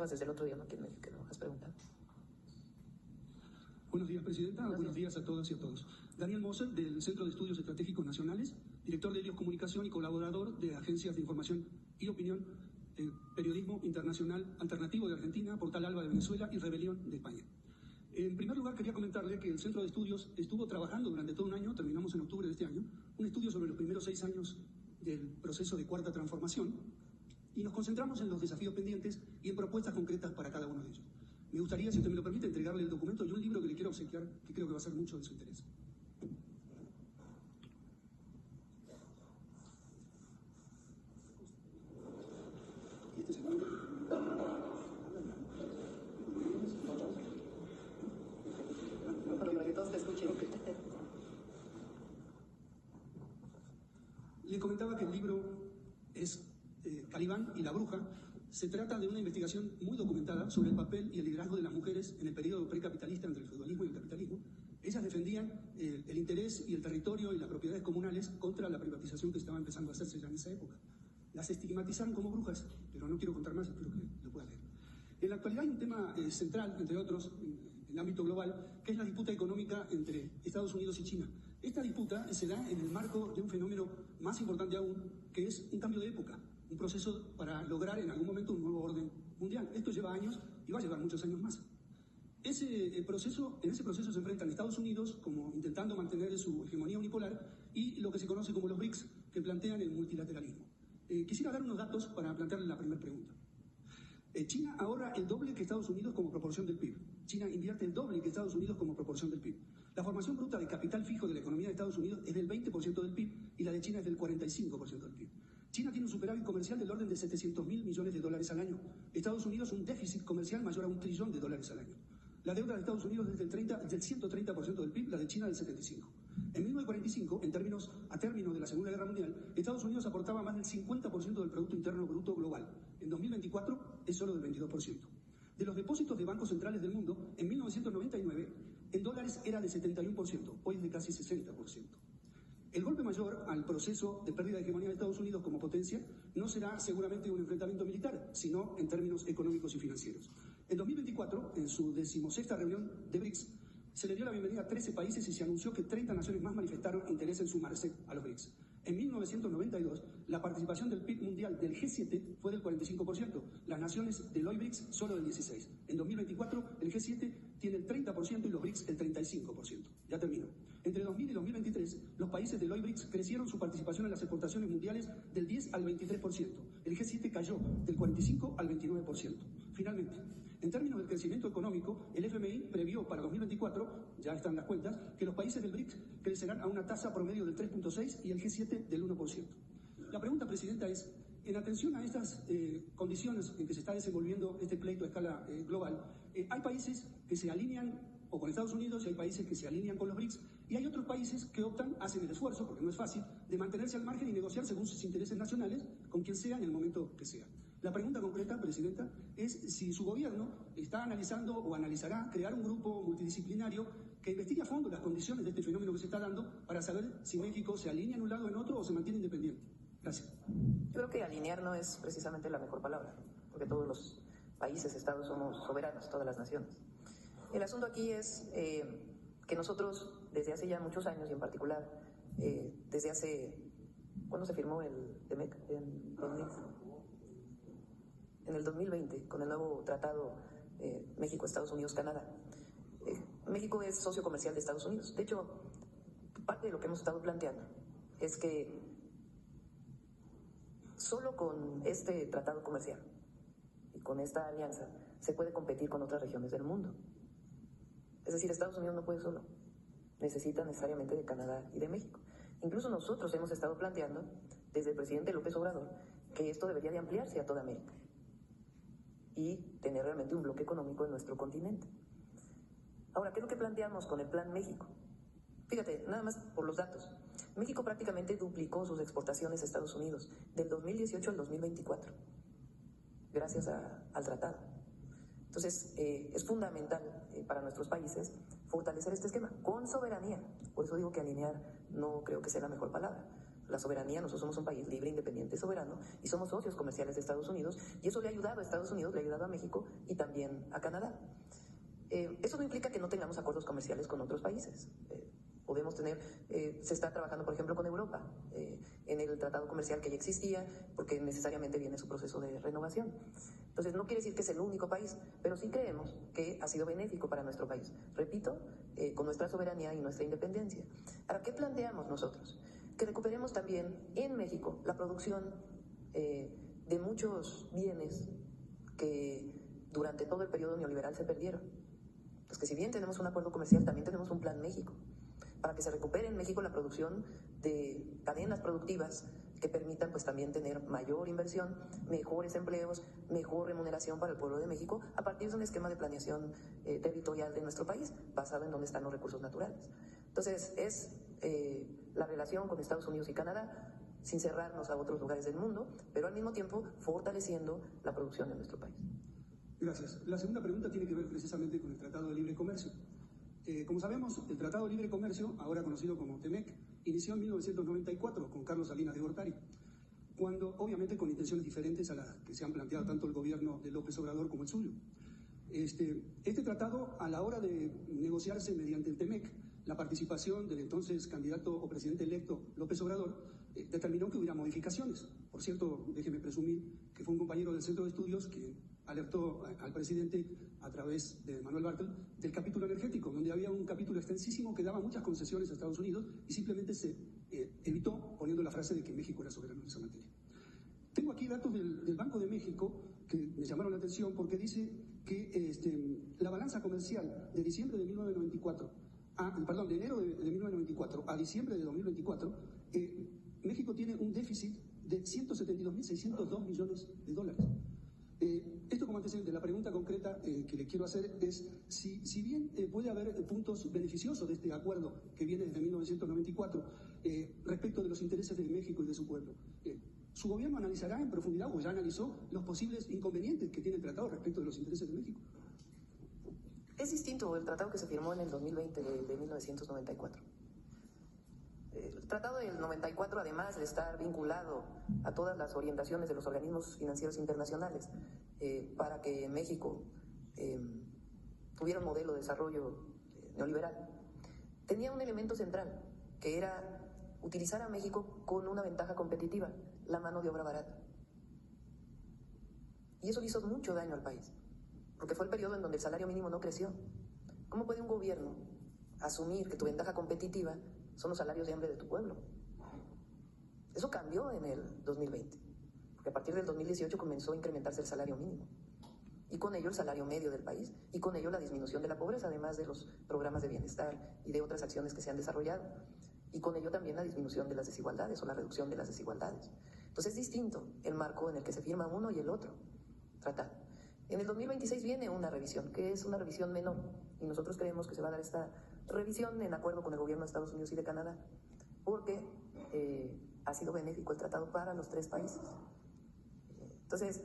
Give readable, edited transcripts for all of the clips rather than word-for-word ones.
estabas desde el otro día, ¿no? Que no has preguntado. Buenos días, Presidenta. Buenos días a todas y a todos. Daniel Moser, del Centro de Estudios Estratégicos Nacionales, director de Helios Comunicación y colaborador de Agencias de Información y Opinión, Periodismo Internacional Alternativo de Argentina, Portal Alba de Venezuela y Rebelión de España. En primer lugar, quería comentarle que el Centro de Estudios estuvo trabajando durante todo un año, terminamos en octubre de este año, un estudio sobre los primeros 6 años del proceso de cuarta transformación, y nos concentramos en los desafíos pendientes y en propuestas concretas para cada uno de ellos. Me gustaría, si usted me lo permite, entregarle el documento y un libro que le quiero obsequiar, que creo que va a ser mucho de su interés. Este es el libro. Para que todos te escuchen. Okay. Le comentaba que el libro es Calibán y la bruja. Se trata de una investigación muy documentada sobre el papel y el liderazgo de las mujeres en el periodo precapitalista entre el feudalismo y el capitalismo. Ellas defendían el interés y el territorio y las propiedades comunales contra la privatización que estaba empezando a hacerse ya en esa época. Las estigmatizaron como brujas, pero no quiero contar más, espero que lo pueda leer. En la actualidad hay un tema central, entre otros, en el ámbito global, que es la disputa económica entre Estados Unidos y China. Esta disputa se da en el marco de un fenómeno más importante aún, que es un cambio de época, un proceso para lograr en algún momento un nuevo orden mundial. Esto lleva años y va a llevar muchos años más. En ese proceso se enfrentan Estados Unidos como intentando mantener su hegemonía unipolar y lo que se conoce como los BRICS, que plantean el multilateralismo. Quisiera dar unos datos para plantearle la primera pregunta. China ahorra el doble que Estados Unidos como proporción del PIB. China invierte el doble que Estados Unidos como proporción del PIB. La formación bruta de capital fijo de la economía de Estados Unidos es del 20% del PIB y la de China es del 45% del PIB. China tiene un superávit comercial del orden de 700.000 millones de dólares al año. Estados Unidos un déficit comercial mayor a $1 trillón al año. La deuda de Estados Unidos es del 130% del PIB, la de China del 75%. En 1945, a término de la Segunda Guerra Mundial, Estados Unidos aportaba más del 50% del Producto Interno Bruto global. En 2024 es solo del 22%. De los depósitos de bancos centrales del mundo, en 1999, en dólares era de 71%, hoy es de casi 60%. El golpe mayor al proceso de pérdida de hegemonía de Estados Unidos como potencia no será seguramente un enfrentamiento militar, sino en términos económicos y financieros. En 2024, en su 16ª reunión de BRICS, se le dio la bienvenida a 13 países y se anunció que 30 naciones más manifestaron interés en sumarse a los BRICS. En 1992, la participación del PIB mundial del G7 fue del 45%, las naciones del hoy BRICS solo del 16%. En 2024, el G7 tiene el 30% y los BRICS el 35%. Ya termino. Entre 2000 y 2023, los países del hoy BRICS crecieron su participación en las exportaciones mundiales del 10 al 23%. El G7 cayó del 45 al 29%. Finalmente, en términos del crecimiento económico, el FMI previó para 2024, ya están las cuentas, que los países del BRICS crecerán a una tasa promedio del 3.6 y el G7 del 1%. La pregunta, Presidenta, es, en atención a estas condiciones en que se está desenvolviendo este pleito a escala global, hay países que se alinean o con Estados Unidos y hay países que se alinean con los BRICS y hay otros países que hacen el esfuerzo, porque no es fácil, de mantenerse al margen y negociar según sus intereses nacionales con quien sea en el momento que sea. La pregunta concreta, Presidenta, es si su gobierno está analizando o analizará crear un grupo multidisciplinario que investigue a fondo las condiciones de este fenómeno que se está dando para saber si México se alinea en un lado o en otro o se mantiene independiente. Gracias. Yo creo que alinear no es precisamente la mejor palabra, porque todos los países, estados, somos soberanos, todas las naciones. El asunto aquí es que nosotros, desde hace ya muchos años, y en particular, desde hace... ¿Cuándo se firmó el TEMEC? En el 2020, con el nuevo tratado México, Estados Unidos, Canadá. México es socio comercial de Estados Unidos. De hecho, parte de lo que hemos estado planteando es que solo con este tratado comercial y con esta alianza se puede competir con otras regiones del mundo. Es decir, Estados Unidos no puede solo, necesita necesariamente de Canadá y de México. Incluso nosotros hemos estado planteando, desde el presidente López Obrador, que esto debería de ampliarse a toda América y tener realmente un bloque económico en nuestro continente. Ahora, ¿qué es lo que planteamos con el Plan México? Fíjate, nada más por los datos. México prácticamente duplicó sus exportaciones a Estados Unidos del 2018 al 2024, gracias al tratado. Entonces, es fundamental para nuestros países fortalecer este esquema con soberanía. Por eso digo que alinear no creo que sea la mejor palabra, la soberanía. Nosotros somos un país libre, independiente, soberano, y somos socios comerciales de Estados Unidos, y eso le ha ayudado a Estados Unidos, le ha ayudado a México y también a Canadá. Eso no implica que no tengamos acuerdos comerciales con otros países. Podemos tener, se está trabajando, por ejemplo, con Europa, en el tratado comercial que ya existía, porque necesariamente viene su proceso de renovación. Entonces, no quiere decir que es el único país, pero sí creemos que ha sido benéfico para nuestro país. Repito, con nuestra soberanía y nuestra independencia. Ahora, ¿qué planteamos nosotros? Que recuperemos también en México la producción de muchos bienes que durante todo el periodo neoliberal se perdieron. Pues que si bien tenemos un acuerdo comercial, también tenemos un plan México, para que se recupere en México la producción de cadenas productivas que permitan pues también tener mayor inversión, mejores empleos, mejor remuneración para el pueblo de México, a partir de un esquema de planeación territorial de nuestro país, basado en dónde están los recursos naturales. Entonces, es la relación con Estados Unidos y Canadá, sin cerrarnos a otros lugares del mundo, pero al mismo tiempo fortaleciendo la producción de nuestro país. Gracias. La segunda pregunta tiene que ver precisamente con el Tratado de Libre Comercio. Como sabemos, el Tratado de Libre Comercio, ahora conocido como TEMEC, inició en 1994 con Carlos Salinas de Gortari, cuando, obviamente, con intenciones diferentes a las que se han planteado tanto el gobierno de López Obrador como el suyo. Este tratado, a la hora de negociarse mediante el TEMEC, la participación del entonces candidato o presidente electo López Obrador determinó que hubiera modificaciones. Por cierto, déjeme presumir que fue un compañero del Centro de Estudios que alertó al presidente a través de Manuel Bartel del capítulo energético, donde había un capítulo extensísimo que daba muchas concesiones a Estados Unidos y simplemente se evitó poniendo la frase de que México era soberano en esa materia. Tengo aquí datos del Banco de México que me llamaron la atención porque dice que la balanza comercial de diciembre de 1994, de enero de 1994 a diciembre de 2024, México tiene un déficit de 172.602 millones de dólares. Esto como antecedente, la pregunta concreta que le quiero hacer es si bien puede haber puntos beneficiosos de este acuerdo que viene desde 1994 respecto de los intereses de México y de su pueblo, ¿su gobierno analizará en profundidad o ya analizó los posibles inconvenientes que tiene el tratado respecto de los intereses de México? Es distinto el tratado que se firmó en el 2020 de 1994. El tratado del 94, además de estar vinculado a todas las orientaciones de los organismos financieros internacionales para que México tuviera un modelo de desarrollo neoliberal, tenía un elemento central, que era utilizar a México con una ventaja competitiva, la mano de obra barata. Y eso le hizo mucho daño al país, porque fue el periodo en donde el salario mínimo no creció. ¿Cómo puede un gobierno asumir que tu ventaja competitiva son los salarios de hambre de tu pueblo? Eso cambió en el 2020, porque a partir del 2018 comenzó a incrementarse el salario mínimo, y con ello el salario medio del país, y con ello la disminución de la pobreza, además de los programas de bienestar y de otras acciones que se han desarrollado, y con ello también la disminución de las desigualdades o la reducción de las desigualdades. Entonces es distinto el marco en el que se firma uno y el otro tratado. En el 2026 viene una revisión, que es una revisión menor, y nosotros creemos que se va a dar esta revisión en acuerdo con el gobierno de Estados Unidos y de Canadá, porque ha sido benéfico el tratado para los tres países. Entonces,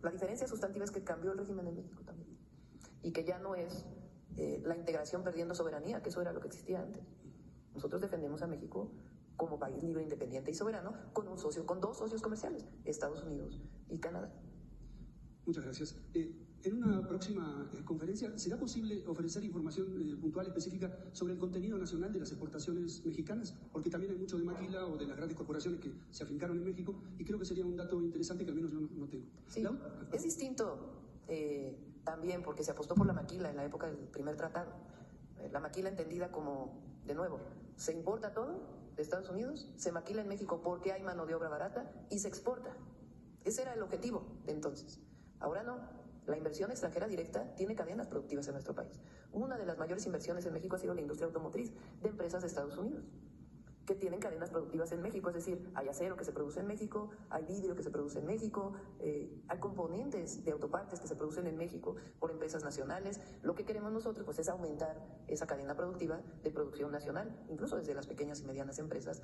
la diferencia sustantiva es que cambió el régimen en México también, y que ya no es la integración perdiendo soberanía, que eso era lo que existía antes. Nosotros defendemos a México como país libre, independiente y soberano, con dos socios comerciales, Estados Unidos y Canadá. Muchas gracias. En una próxima conferencia, ¿será posible ofrecer información puntual, específica, sobre el contenido nacional de las exportaciones mexicanas? Porque también hay mucho de Maquila o de las grandes corporaciones que se afincaron en México, y creo que sería un dato interesante que al menos yo no tengo. Sí, es distinto también porque se apostó por la maquila en la época del primer tratado. La maquila entendida como, de nuevo, se importa todo de Estados Unidos, se maquila en México porque hay mano de obra barata y se exporta. Ese era el objetivo de entonces. Ahora no. La inversión extranjera directa tiene cadenas productivas en nuestro país. Una de las mayores inversiones en México ha sido la industria automotriz de empresas de Estados Unidos, que tienen cadenas productivas en México, es decir, hay acero que se produce en México, hay vidrio que se produce en México, hay componentes de autopartes que se producen en México por empresas nacionales. Lo que queremos nosotros pues es aumentar esa cadena productiva de producción nacional, incluso desde las pequeñas y medianas empresas,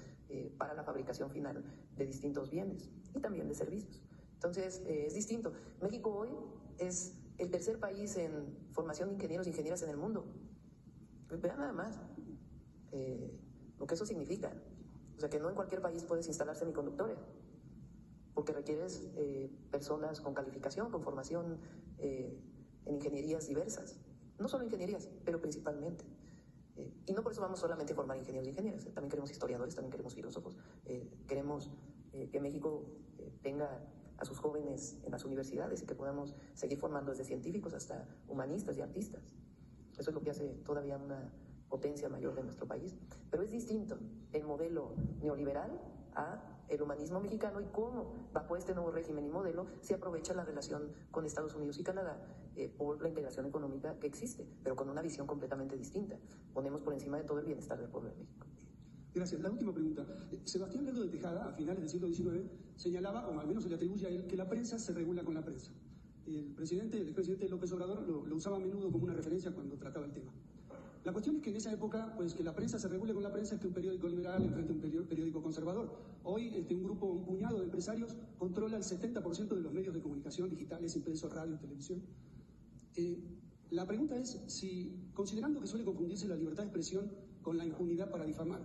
para la fabricación final de distintos bienes y también de servicios. Entonces, es distinto. México hoy es el tercer país en formación de ingenieros e ingenieras en el mundo. Pues vean nada más lo que eso significa. O sea que no en cualquier país puedes instalar semiconductores, porque requieres personas con calificación, con formación en ingenierías diversas. No solo ingenierías, pero principalmente. Y no por eso vamos solamente a formar ingenieros y ingenieras, también queremos historiadores, también queremos filósofos, queremos que México tenga a sus jóvenes en las universidades y que podamos seguir formando desde científicos hasta humanistas y artistas. Eso es lo que hace todavía una potencia mayor de nuestro país. Pero es distinto el modelo neoliberal a el humanismo mexicano y cómo, bajo este nuevo régimen y modelo, se aprovecha la relación con Estados Unidos y Canadá por la integración económica que existe, pero con una visión completamente distinta. Ponemos por encima de todo el bienestar del pueblo de México. Gracias. La última pregunta. Sebastián Lerdo de Tejada, a finales del siglo XIX, señalaba, o al menos se le atribuye a él, que la prensa se regula con la prensa. El expresidente López Obrador lo usaba a menudo como una referencia cuando trataba el tema. La cuestión es que en esa época, pues que la prensa se regule con la prensa es que un periódico liberal enfrente a un periódico conservador. Hoy un puñado de empresarios controla el 70% de los medios de comunicación digitales, impresos, radio, televisión. La pregunta es si, considerando que suele confundirse la libertad de expresión con la impunidad para difamar,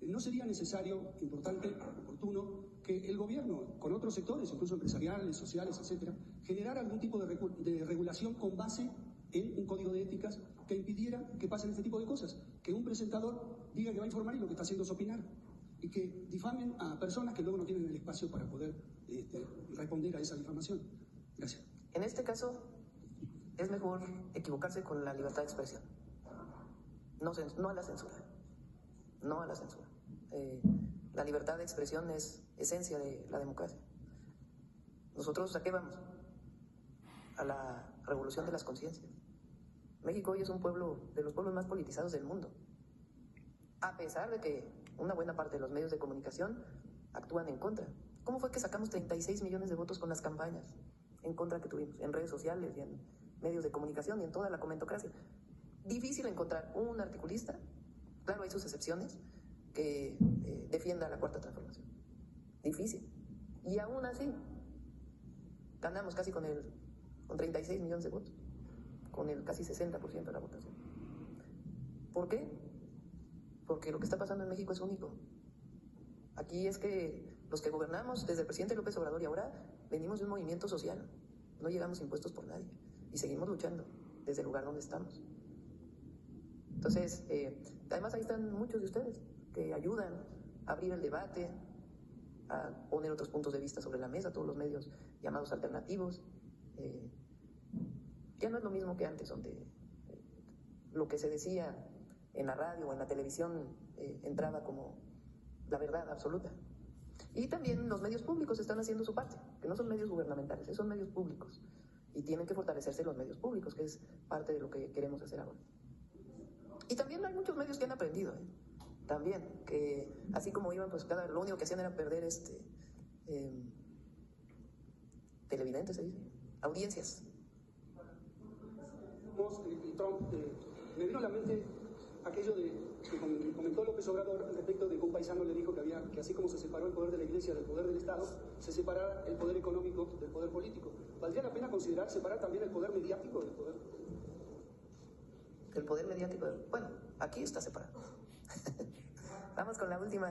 ¿no sería necesario, importante, oportuno, que el gobierno, con otros sectores, incluso empresariales, sociales, etcétera, generara algún tipo de regulación con base en un código de éticas que impidiera que pasen este tipo de cosas? Que un presentador diga que va a informar y lo que está haciendo es opinar, y que difamen a personas que luego no tienen el espacio para poder responder a esa difamación. Gracias. En este caso, es mejor equivocarse con la libertad de expresión. No a la censura. No a la censura. La libertad de expresión es esencia de la democracia. ¿Nosotros a qué vamos? A la revolución de las conciencias. México hoy es un pueblo de los pueblos más politizados del mundo, a pesar de que una buena parte de los medios de comunicación actúan en contra. ¿Cómo fue que sacamos 36 millones de votos con las campañas en contra que tuvimos en redes sociales y en medios de comunicación y en toda la comentocracia? Difícil encontrar un articulista, claro, hay sus excepciones, que defienda la Cuarta Transformación. Difícil. Y aún así, ganamos casi con 36 millones de votos, con el casi 60% de la votación. ¿Por qué? Porque lo que está pasando en México es único. Aquí es que los que gobernamos, desde el presidente López Obrador y ahora, venimos de un movimiento social. No llegamos impuestos por nadie y seguimos luchando desde el lugar donde estamos. Entonces, además ahí están muchos de ustedes que ayudan a abrir el debate, a poner otros puntos de vista sobre la mesa, todos los medios llamados alternativos. Ya no es lo mismo que antes, donde lo que se decía en la radio o en la televisión entraba como la verdad absoluta. Y también los medios públicos están haciendo su parte, que no son medios gubernamentales, son medios públicos. Y tienen que fortalecerse los medios públicos, que es parte de lo que queremos hacer ahora. Y también hay muchos medios que han aprendido, también, que así como iban, pues lo único que hacían era perder televidentes, se dice, audiencias. Trump, me vino a la mente aquello que comentó López Obrador respecto de que un paisano le dijo que así como se separó el poder de la Iglesia del poder del Estado, se separara el poder económico del poder político. ¿Valdría la pena considerar separar también el poder mediático del poder? El poder mediático, bueno, aquí está separado. Vamos con la última.